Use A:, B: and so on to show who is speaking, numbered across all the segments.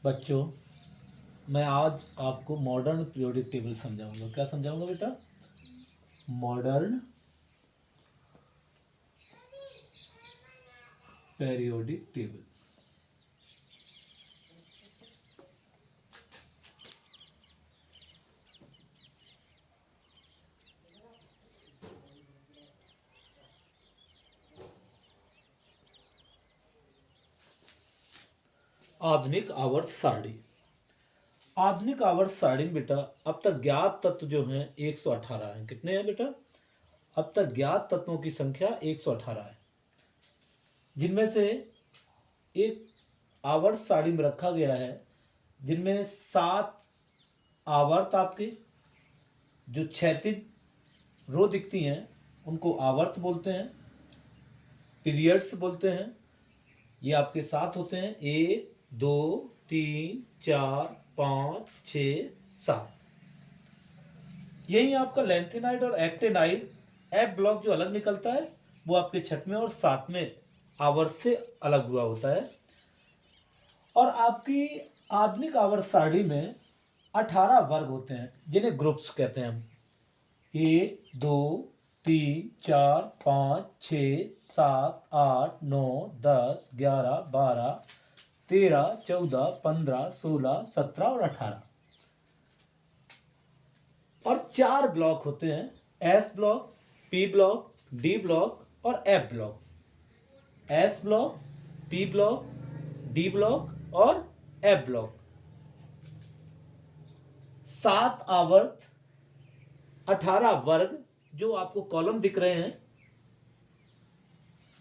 A: बच्चों, मैं आज आपको मॉडर्न पीरियोडिक टेबल समझाऊंगा। क्या समझाऊंगा बेटा? Modern periodic table. आधुनिक आवर्त सारणी। आधुनिक आवर्त सारणी में बेटा अब तक ज्ञात तत्व जो हैं 118 हैं। कितने हैं बेटा? अब तक ज्ञात तत्वों की संख्या 118 है, जिनमें से एक आवर्त सारणी में रखा गया है जिनमें 7 आवर्त आपके जो क्षैतिज रो दिखती हैं उनको आवर्त बोलते हैं, पीरियड्स बोलते हैं। ये आपके 7 होते हैं, 1 2 3 4 5 6 7। यही आपका लेंथेनाइड और एक्टेनाइड एफ ब्लॉक जो अलग निकलता है वो आपके 6वें और 7वें आवर्त से अलग हुआ होता है। और आपकी आधुनिक आवर्त सारणी में 18 वर्ग होते हैं जिन्हें ग्रुप्स कहते हैं हम। 1 2 3 4 5 6 7 8 9 10 11 12 13 14 15 16 17 और 18। और 4 ब्लॉक होते हैं, S block, P block, D block और F block. S block, P block, D block और एफ ब्लॉक। 7 आवर्त, 18 वर्ग जो आपको कॉलम दिख रहे हैं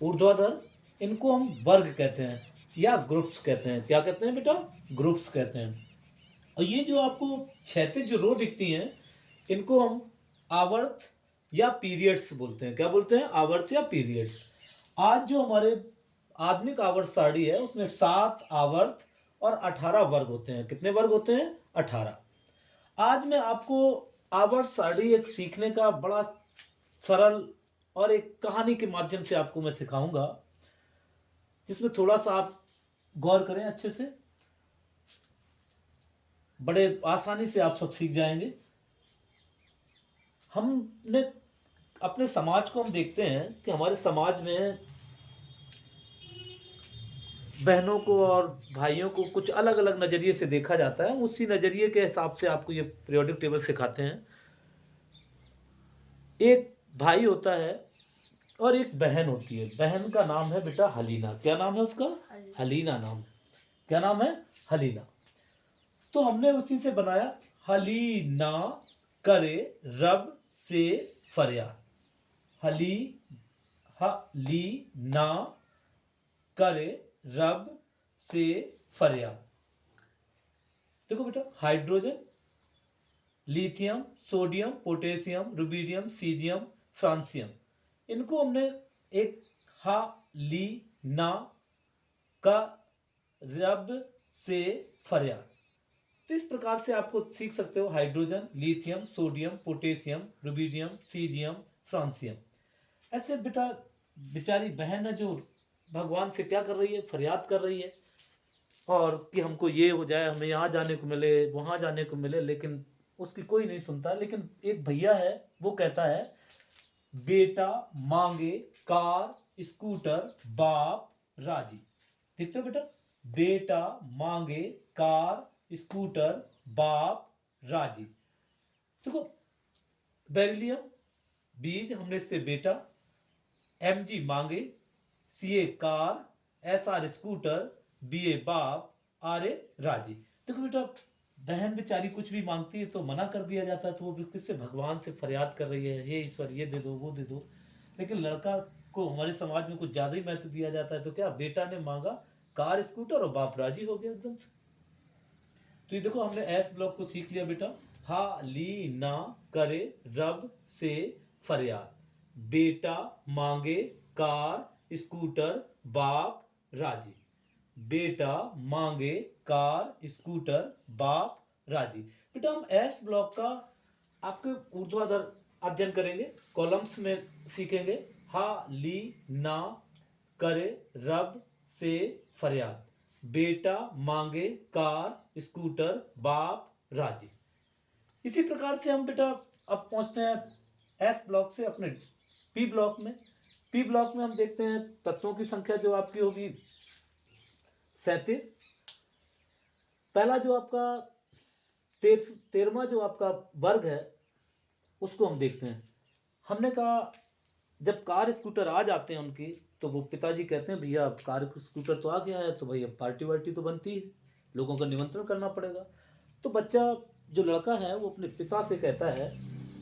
A: ऊर्ध्वाधर, इनको हम वर्ग कहते हैं या ग्रुप्स कहते हैं। क्या कहते हैं बेटा? ग्रुप्स कहते हैं। और ये जो आपको क्षैतिज जो रो दिखती हैं इनको हम आवर्त या पीरियड्स बोलते हैं। क्या बोलते हैं? आवर्त या पीरियड्स। आज जो हमारे आधुनिक आवर्त सारणी है उसमें 7 आवर्त और 18 वर्ग होते हैं। कितने वर्ग होते हैं? 18। आज मैं आपको आवर्त सारणी एक सीखने का बड़ा सरल और एक कहानी के माध्यम से आपको मैं सिखाऊंगा, जिसमें थोड़ा सा आप गौर करें अच्छे से। बड़े आसानी से आप सब सीख जाएंगे। हमने अपने समाज को हम देखते हैं कि हमारे समाज में बहनों को और भाइयों को कुछ अलग अलग नज़रिए से देखा जाता है। उसी नज़रिए के हिसाब से आपको ये पीरियोडिक टेबल सिखाते हैं। एक भाई होता है और एक बहन होती है। बहन का नाम है बेटा हलीना। क्या नाम है उसका? हलीना नाम है। क्या नाम है? हलीना। तो हमने उसी से बनाया हलीना करे रब से फरियाद। हलीना करे रब से फरियाद। देखो बेटा, hydrogen, lithium, sodium, potassium, rubidium, caesium, francium, इनको हमने एक हा ली ना का रब से फरियाद। तो इस प्रकार से आपको सीख सकते हो hydrogen, lithium, sodium, potassium, rubidium, caesium, francium. ऐसे बेटा बेचारी बहन है जो भगवान से क्या कर रही है? फरियाद कर रही है, और कि हमको ये हो जाए, हमें यहाँ जाने को मिले, वहाँ जाने को मिले, लेकिन उसकी कोई नहीं सुनता। लेकिन एक भैया है, वो कहता है बेटा मांगे कार स्कूटर बाप राजी। देखते हो बेटा, बेटा मांगे कार स्कूटर बाप राजी। देखो, बेरिलियम बीज, हमने इससे बेटा, एमजी मांगे, CA car, SR scooter, BA बाप, आर ए राजी। देखो बेटा, बहन बेचारी कुछ भी मांगती है तो मना कर दिया जाता है, तो वो किससे? भगवान से फरियाद कर रही है, हे ईश्वर ये दे दो, वो दे दो। लेकिन लड़का को हमारे समाज में कुछ ज़्यादा ही महत्व दिया जाता है। तो क्या, बेटा ने मांगा कार स्कूटर और बाप राजी हो गया एकदम से। तो ये देखो, हमने एस ब्लॉक को सीख लिया बेटा। हा ली ना करे रब से फरियाद, बेटा मांगे कार स्कूटर बाप राजी। बेटा मांगे कार स्कूटर बाप राजी। बेटा हम एस ब्लॉक का आपके ऊर्ध्वाधर अध्ययन करेंगे, कॉलम्स में सीखेंगे। हा ली ना करे रब से फरियाद, बेटा मांगे कार स्कूटर बाप राजी। इसी प्रकार से हम बेटा अब पहुंचते हैं एस ब्लॉक से अपने पी ब्लॉक में। पी ब्लॉक में हम देखते हैं तत्वों की संख्या जो आपकी होगी 37। पहला जो आपका 13वां जो आपका वर्ग है उसको हम देखते हैं। हमने कहा जब कार स्कूटर आ जाते हैं उनकी तो वो पिताजी कहते हैं भैया कार स्कूटर तो आ गया है तो भैया पार्टी वार्टी तो बनती है, लोगों का निमंत्रण करना पड़ेगा। तो बच्चा जो लड़का है वो अपने पिता से कहता है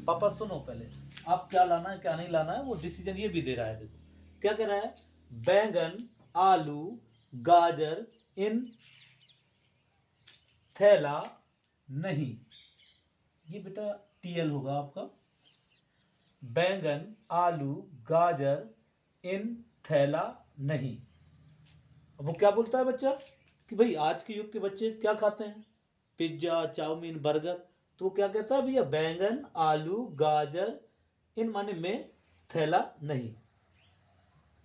A: पापा सुनो पहले आप क्या लाना है क्या नहीं लाना है, वो डिसीजन ये भी दे रहा है। देखो क्या कह रहा है, बैंगन आलू गाजर इन थैला नहीं। ये बेटा टीएल होगा आपका, बैंगन आलू गाजर इन थैला नहीं। अब वो क्या बोलता है बच्चा कि भाई आज के युग के बच्चे क्या खाते हैं, पिज्जा चाउमीन बर्गर। तो वो क्या कहता है भैया बैंगन आलू गाजर इन माने में थैला नहीं,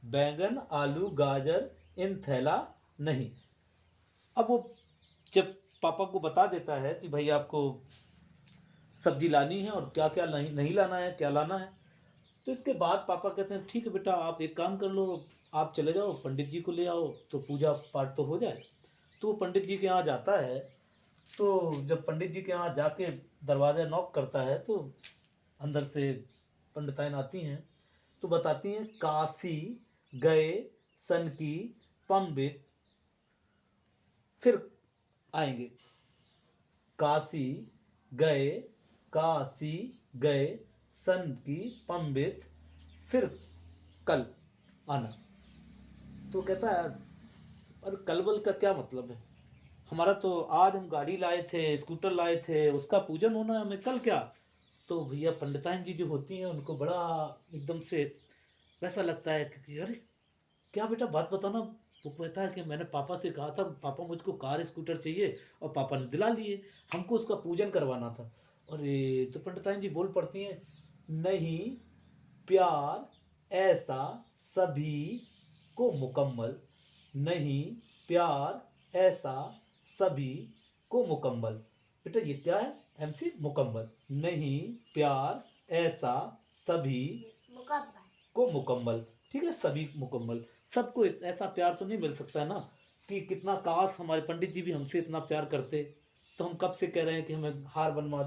A: बैंगन आलू गाजर इन थैला नहीं। अब वो जब पापा को बता देता है कि भाई आपको सब्जी लानी है और क्या क्या नहीं लाना है क्या लाना है, तो इसके बाद पापा कहते हैं ठीक है बेटा आप एक काम कर लो, आप चले जाओ पंडित जी को ले आओ तो पूजा पाठ तो हो जाए। तो वो पंडित जी के यहाँ जाता है। तो जब पंडित जी के यहाँ जाके दरवाज़ा नॉक करता है तो अंदर से पंडिताइन आती हैं तो बताती हैं काशी गए सन की पंडित फिर आएंगे। काशी गए सन की पंडित फिर कल आना। तो कहता है अरे कल बल का क्या मतलब है, हमारा तो आज हम गाड़ी लाए थे स्कूटर लाए थे उसका पूजन होना है, हमें कल क्या। तो भैया पंडिताइन जी जो होती हैं उनको बड़ा एकदम से वैसा लगता है कि अरे क्या बेटा बात बताना। वो कहता है कि मैंने पापा से कहा था पापा मुझको कार स्कूटर चाहिए और पापा ने दिला लिए, हमको उसका पूजन करवाना था। अरे तो पंडिताइन जी बोल पड़ती हैं नहीं प्यार ऐसा सभी को मुकम्मल, नहीं प्यार ऐसा सभी को मुकम्मल। बेटा ये क्या है एमसी मुकम्मल, नहीं प्यार ऐसा सभी को मुकम्मल। ठीक है सभी मुकम्मल, सबको ऐसा प्यार तो नहीं मिल सकता है ना कि कितना काश हमारे पंडित जी भी हमसे इतना प्यार करते। तो हम कब से कह रहे हैं कि हमें हार बनवा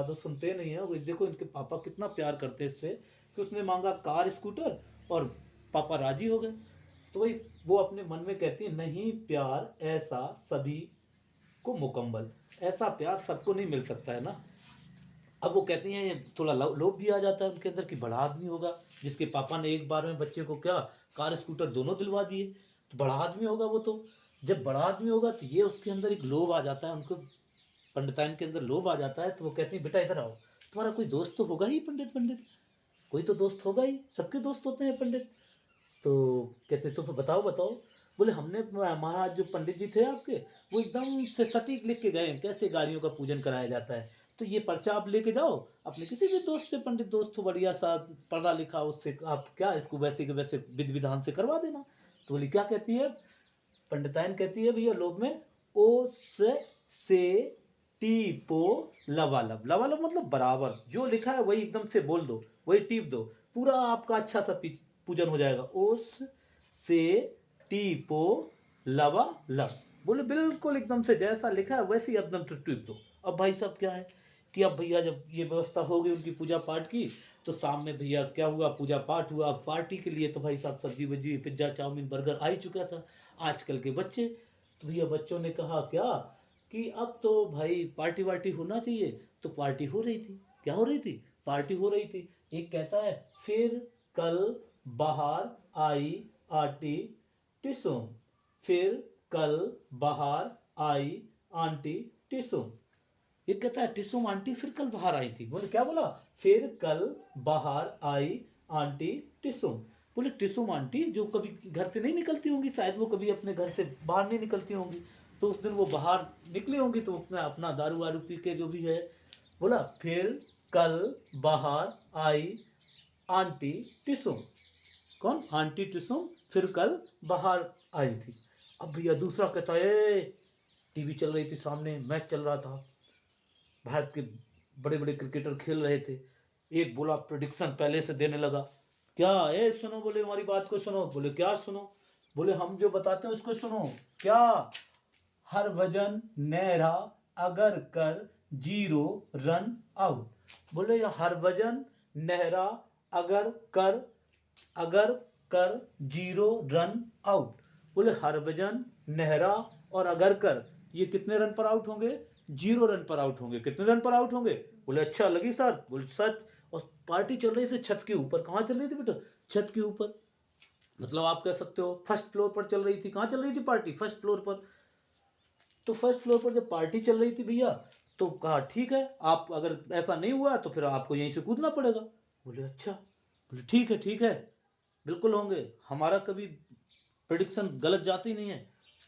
A: दो, सुनते नहीं है। और देखो इनके पापा कितना प्यार करते इससे कि उसने मांगा कार स्कूटर और पापा राजी हो गए। तो वही वो अपने मन में कहती है नहीं प्यार ऐसा सभी को मुकम्मल, ऐसा प्यार सबको नहीं मिल सकता है ना। अब वो कहती हैं थोड़ा लोभ भी आ जाता है उनके अंदर कि बड़ा आदमी होगा जिसके पापा ने एक बार में बच्चे को क्या कार स्कूटर दोनों दिलवा दिए, तो बड़ा आदमी होगा वो। तो जब बड़ा आदमी होगा तो ये उसके अंदर एक लोभ आ जाता है, उनको पंडिताइन के अंदर लोभ आ जाता है। तो वो कहती है बेटा इधर आओ, तुम्हारा कोई दोस्त तो होगा ही पंडित, कोई तो दोस्त होगा ही, सबके दोस्त होते हैं पंडित। तो कहते तो बताओ बताओ। बोले हमने महाराज जो पंडित जी थे आपके वो एकदम से सटीक लिख के गए कैसे गाड़ियों का पूजन कराया जाता है। तो ये पर्चा आप लेके जाओ अपने किसी भी दोस्त से, पंडित दोस्त हो बढ़िया सा पढ़ा लिखा, उससे आप क्या इसको वैसे के वैसे विधि विधान से करवा देना। तो बोली क्या कहती है पंडिताइन, कहती है भैया लोग में ओ से टी पो लवालब, लवालब मतलब बराबर जो लिखा है वही एकदम से बोल दो, वही टीप दो, पूरा आपका अच्छा सा पूजन हो जाएगा। ओस से टी पो लवा लब, बोले बिल्कुल एकदम से जैसा लिखा है वैसे ही एकदम टीप दो। अब भाई साहब क्या है कि अब भैया जब ये व्यवस्था हो गई उनकी पूजा पाठ की तो शाम में भैया क्या हुआ पूजा पाठ हुआ। अब पार्टी के लिए तो भाई साहब सब्जी वब्जी पिज्जा चाउमीन बर्गर आ ही चुका था आजकल के बच्चे। तो भैया बच्चों ने कहा क्या कि अब तो भाई पार्टी वार्टी होना चाहिए। तो पार्टी हो रही थी, क्या हो रही थी पार्टी हो रही थी। एक कहता है फिर कल बाहर आई आंटी टिसुम, फिर कल बाहर आई आंटी टिसुम। ये कहता है टिसुम आंटी फिर कल बाहर आई थी। बोले क्या बोला, फिर कल बाहर आई आंटी टिसुम। बोले टिसुम आंटी जो कभी घर से नहीं निकलती होंगी, शायद वो कभी अपने घर से बाहर नहीं निकलती होंगी, तो उस दिन वो बाहर निकली होंगी तो उसने अपना दारू वारू पी के जो भी है। बोला फिर कल बाहर आई आंटी टिसुम, कौन आंटी टिसुम फिर कल बाहर आई थी। अब भैया दूसरा कहता है, टीवी चल रही थी सामने, मैच चल रहा था, भारत के बड़े बड़े क्रिकेटर खेल रहे थे। एक बोला प्रेडिक्शन पहले से देने लगा, क्या ए सुनो, बोले हमारी बात को सुनो। बोले क्या सुनो? बोले हम जो बताते हैं उसको सुनो। क्या? हरभजन नेहरा अगर कर 0 रन आउट। बोले हरभजन नेहरा अगर कर 0 रन आउट। बोले हरभजन नेहरा और अगरकर ये कितने रन पर आउट होंगे? 0 रन पर आउट होंगे। कितने रन पर आउट होंगे? बोले अच्छा लगी सर। बोले सच। और पार्टी चल रही थी छत के ऊपर। कहाँ चल रही थी बेटा? छत के ऊपर। मतलब आप कह सकते हो फर्स्ट फ्लोर पर चल रही थी। कहाँ चल रही थी पार्टी? फर्स्ट फ्लोर पर। तो फर्स्ट फ्लोर पर जब पार्टी चल रही थी भैया, तो कहा ठीक है, आप अगर ऐसा नहीं हुआ तो फिर आपको यहीं से कूदना पड़ेगा। बोले अच्छा। बोले ठीक है, बिल्कुल होंगे, हमारा कभी प्रेडिक्शन गलत जाती नहीं है।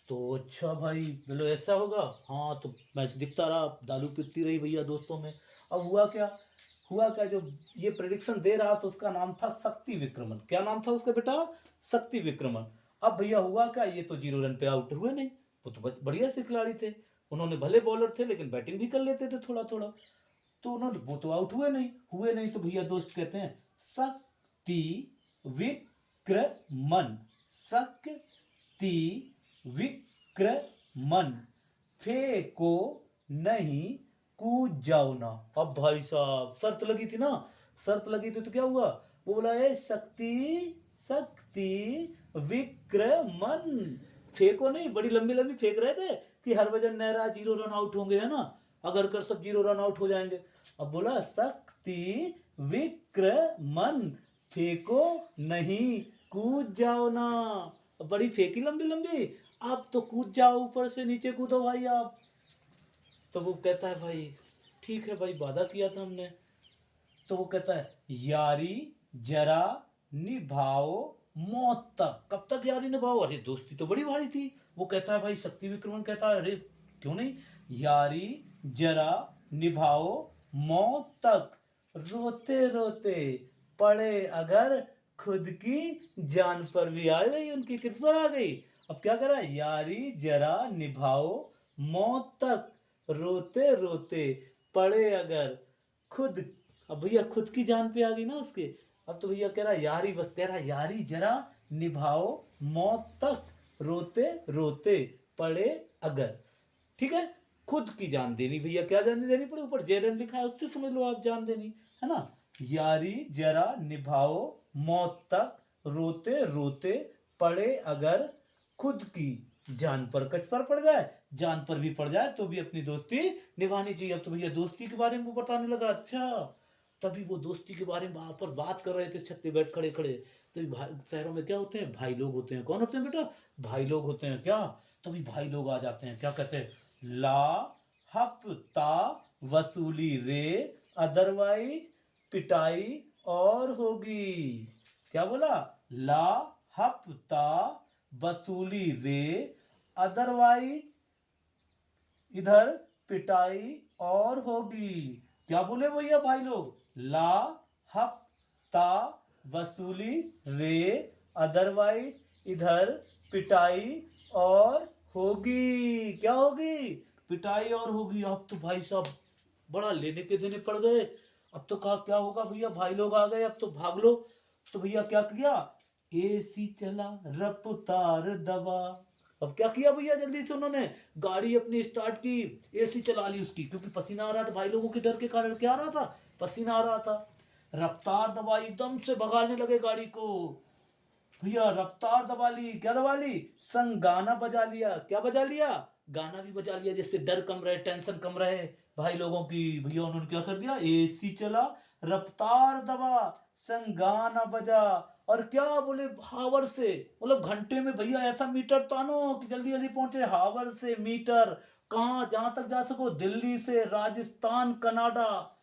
A: तो अच्छा भाई, बोलो ऐसा होगा। हाँ, तो मैच दिखता रहा, दारू पीती रही भैया दोस्तों में। अब हुआ क्या, जो ये प्रेडिक्शन दे रहा था उसका नाम था शक्ति विक्रमन। क्या नाम था उसका बेटा? शक्ति विक्रमन। अब भैया हुआ क्या, ये तो 0 रन पे आउट हुए नहीं। वो तो बढ़िया से खिलाड़ी थे, उन्होंने भले बॉलर थे लेकिन बैटिंग भी कर लेते थे थोड़ा थोड़ा। तो वो तो आउट हुए नहीं। तो भैया दोस्त कहते हैं शक्ति विक्रमन, शक्ति विक्रमन, फेंको नहीं कूद जाओ ना। अब भाई साहब शर्त लगी थी ना, शर्त लगी थी तो क्या हुआ? वो बोला ए शक्ति विक्रमन, फेंको नहीं। बड़ी लंबी लंबी फेंक रहे थे कि हरभजन नेहरा 0 रन आउट होंगे, है ना, अगर कर सब 0 रन आउट हो जाएंगे। अब बोला शक्ति विक्रमन, फेंको नहीं कूद जाओ ना। बड़ी फेंकी लंबी लंबी, आप तो कूद जाओ, ऊपर से नीचे कूदो भाई आप। तो वो कहता है भाई ठीक है भाई, वादा किया था हमने। तो वो कहता है यारी जरा निभाओ मौत तक। कब तक यारी निभाओ? अरे दोस्ती तो बड़ी भारी थी। वो कहता है भाई, शक्ति विक्रमन कहता है अरे क्यों नहीं, यारी जरा निभाओ मौत तक, रोते रोते पड़े अगर खुद की जान पर। भी आ गई, उनकी किस्मत आ गई। अब क्या करा? यारी जरा निभाओ मौत तक, रोते रोते पड़े अगर खुद। अब भैया खुद की जान पे आ गई ना उसके। अब तो भैया कह रहा यारी, बस कह रहा यारी जरा निभाओ मौत तक, रोते रोते पड़े अगर। ठीक है, खुद की जान देनी भैया, क्या जान देनी पड़े, ऊपर जेडन लिखा है उससे समझ लो आप, जान देनी है ना। यारी जरा निभाओ मौत तक, रोते रोते पड़े अगर खुद की जान पर। कच पर पड़ जाए, जान पर भी पड़ जाए तो भी अपनी दोस्ती निभानी चाहिए। अब तो भैया दोस्ती के बारे में वो बताने लगा। अच्छा, तभी वो दोस्ती के बारे में वहां पर बात कर रहे थे छत पे बैठ खड़े खड़े। तो शहरों में क्या होते हैं? भाई लोग होते हैं। कौन होते हैं बेटा? भाई लोग होते हैं। क्या? तभी भाई लोग आ जाते हैं। क्या कहते हैं? ला हफ्ता वसूली रे, अदरवाइज पिटाई और होगी। क्या बोला? ला हफ्ता वसूली रे, अदरवाइज इधर पिटाई और होगी। क्या बोले भैया भाई लोग? ला हफ्ता वसूली रे, अदरवाइज इधर पिटाई और होगी। क्या होगी? पिटाई और होगी। अब तो भाई साहब बड़ा लेने के देने पड़ गए। अब तो कहा क्या होगा भैया, भाई लोग आ गए, अब तो भाग लो। तो भैया क्या किया? एसी चला, रफ्तार दबा। अब क्या किया भैया, जल्दी से उन्होंने गाड़ी अपनी स्टार्ट की, एसी चला ली उसकी, क्योंकि पसीना आ रहा था भाई लोगों के डर के कारण। क्या आ रहा था? पसीना आ रहा था। रफ्तार दबाई, एकदम से भगाने लगे गाड़ी को। भैया रफ्तार दबा ली। क्या दबा ली? संग गाना बजा लिया। क्या बजा लिया? गाना भी बजा लिया, जिससे डर कम रहे, टेंशन कम रहे भाई लोगों की। भैया उन्होंने क्या कर दिया? एसी चला, रफ्तार दबा, संग गाना बजा। और क्या बोले? हावर से, मतलब घंटे में भैया ऐसा मीटर तानो कि जल्दी जल्दी पहुंचे। हावर से मीटर, कहाँ? जहां तक जा सको, दिल्ली से राजस्थान कनाडा,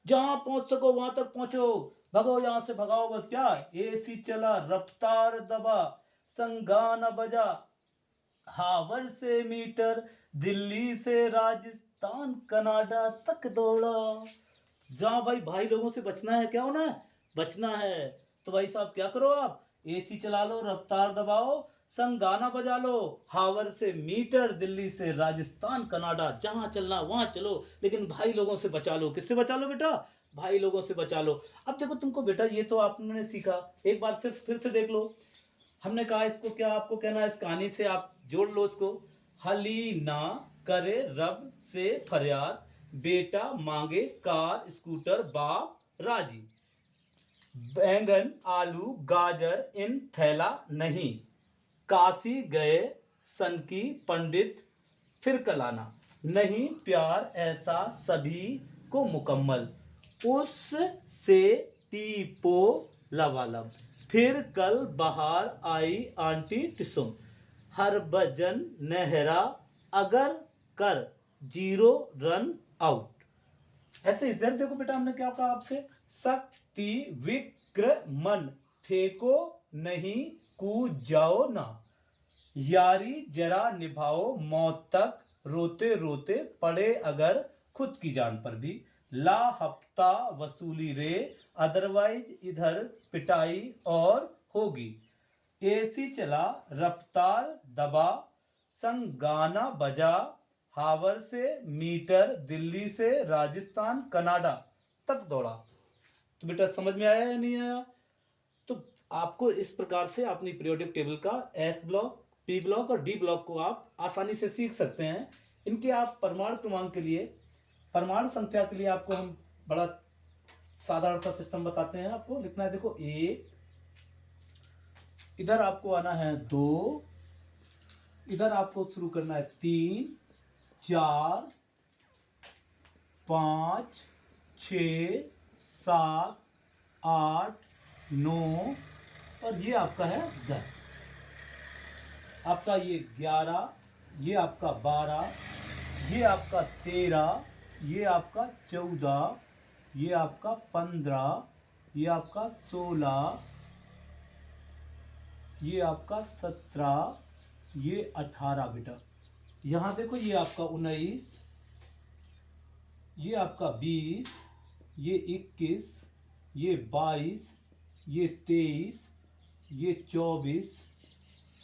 A: जहां पहुंच सको वहां तक पहुंचो। भगो यहां से, भगाओ बस। क्या? एसी चला, रफ्तार दबा, संगाना बजा, हावर से मीटर, दिल्ली से राजस्थान कनाडा तक दौड़ा। जहां भाई भाई लोगों से बचना है, क्या होना है? बचना है। तो भाई साहब क्या करो आप? एसी चला लो, रफ्तार दबाओ, संग गाना बजा लो, हावर से मीटर, दिल्ली से राजस्थान कनाडा, जहां चलना वहां चलो, लेकिन भाई लोगों से बचा लो। किससे बचा लो बेटा? भाई लोगों से बचा लो। अब देखो तुमको बेटा ये तो आपने सीखा, एक बार फिर से देख लो। हमने कहा इसको क्या आपको कहना है, इस कहानी से आप जोड़ लो इसको। हली ना करे रब से फरियाद, बेटा मांगे कार स्कूटर बाप राजी। बैंगन आलू गाजर इन थैला नहीं, काशी गए सन की पंडित फिर कल आना। नहीं प्यार ऐसा सभी को मुकम्मल, उससे टीपो लबालब। फिर कल बाहर आई आंटी टिसुम, हरभजन नेहरा अगर कर 0 रन आउट। ऐसे इधर देखो बेटा, हमने क्या कहा आपसे, शक्ति विक्रमन, फेंको नहीं कूद जाओ ना। यारी जरा निभाओ मौत तक, रोते रोते पड़े अगर खुद की जान पर भी। ला हफ्ता वसूली रे, अदरवाइज इधर पिटाई और होगी। एसी चला रफ्तार दबा, संग गाना बजा, हावर से मीटर, दिल्ली से राजस्थान कनाडा तक दौड़ा। तो बेटा समझ में आया या नहीं आया? तो आपको इस प्रकार से अपनी पीरियोडिक टेबल का एस ब्लॉक, पी ब्लॉक और डी ब्लॉक को आप आसानी से सीख सकते हैं। इनके आप परमाणु क्रमांक के लिए, परमाणु संख्या के लिए आपको हम बड़ा साधारण सा सिस्टम बताते हैं। आपको लिखना है, देखो 1, इधर आपको आना है 2, इधर आपको शुरू करना है 3, 4, 5, 6, 7, 8, 9 और ये आपका है 10। आपका ये 11, ये आपका 12, ये आपका 13, ये आपका 14, ये आपका 15, ये आपका 16, ये आपका 17, ये 18 बेटा। यहाँ देखो ये आपका 19, ये आपका 20, ये 21, ये 22, ये 23, ये 24,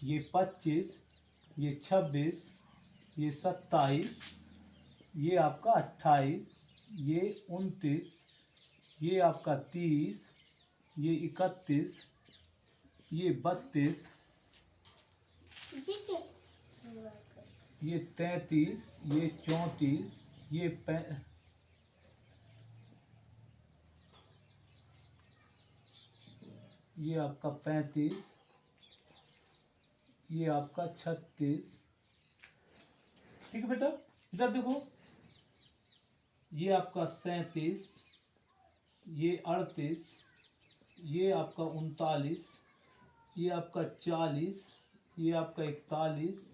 A: ये 25, ये 26, ये 27, ये आपका 28, ये 29, ये आपका 30, ये 31, ये 32, ये 33, ये 34, ये आपका 35, ये आपका 36। ठीक है बेटा, इधर देखो ये आपका 37, ये 38, ये आपका 39, ये आपका 40, ये आपका 41,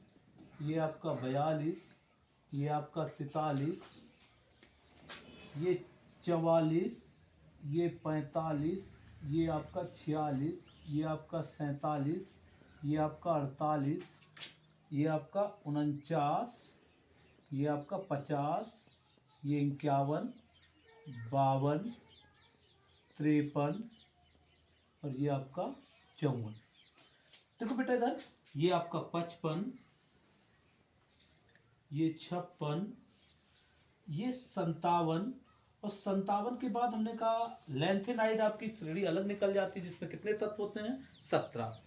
A: ये आपका 42, ये आपका 43, ये 44, ये 45, ये आपका 46, ये आपका 47, ये आपका 48, ये आपका 49, ये आपका 50, ये 51, 52, 53 और ये आपका 54। देखो बेटा इधर ये आपका 55, ये 56, ये 57 और 57 के बाद हमने कहा लेंथेनाइड आपकी श्रेणी अलग निकल जाती है, जिसमें कितने तत्व होते हैं? 17।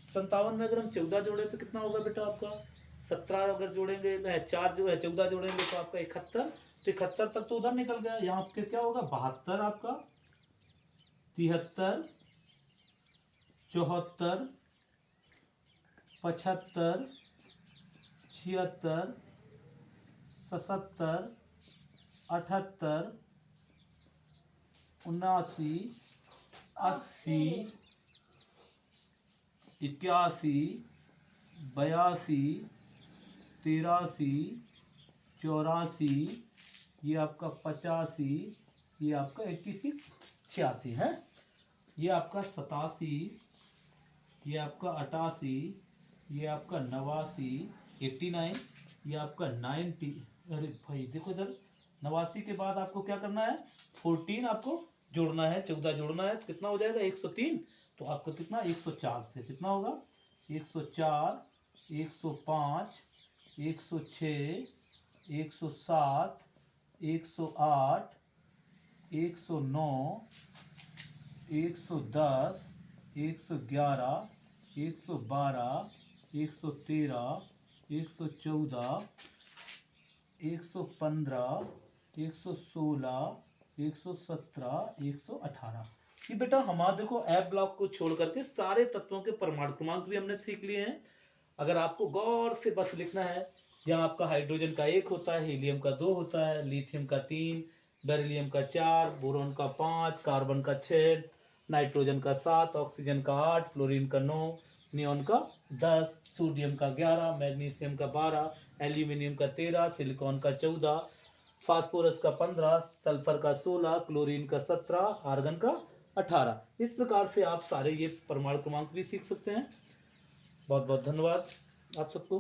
A: 57 में अगर हम 14 जोड़े तो कितना होगा बेटा आपका? 17 अगर जोड़ेंगे, 4 जो है 14 जोड़ेंगे तो आपका 71। तो 71 तक तो उधर निकल गया। यहाँ पे क्या होगा? 72 आपका, 73, 74, 75, 76, 77, 78, 79, 80, 81, 82, 83, 84, ये आपका 85, ये आपका 86, 86 है। ये आपका 87, ये आपका 88, ये आपका 89, 89, ये आपका 90। अरे भाई देखो इधर 89 के बाद आपको क्या करना है? 14 आपको जोड़ना है, 14 जोड़ना है, कितना हो जाएगा? 103। तो आपको कितना? 104 से कितना होगा? 104, 105, 106, 107, 108, 109, 110, 111, 112, 113, 114, 115, 116, 117, 118। ये बेटा हमारे देखो एफ ब्लॉक को छोड़ करके सारे तत्वों के परमाणु क्रमांक भी हमने सीख लिए हैं। अगर आपको गौर से बस लिखना है, यहाँ आपका हाइड्रोजन का 1 होता है, हीलियम का 2 होता है, लिथियम का 3, बेरिलियम का 4, बोरॉन का 5, कार्बन का 6, नाइट्रोजन का 7, ऑक्सीजन का 8, फ्लोरीन का 9, नियॉन का 10, सोडियम का 11, मैग्नीशियम का 12, एल्यूमिनियम का 13, सिलिकॉन का 14, फास्फोरस का 15, सल्फर का 16, क्लोरीन का 17, आर्गन का 18। इस प्रकार से आप सारे ये परमाणु क्रमांक भी सीख सकते हैं। बहुत बहुत धन्यवाद आप सबको।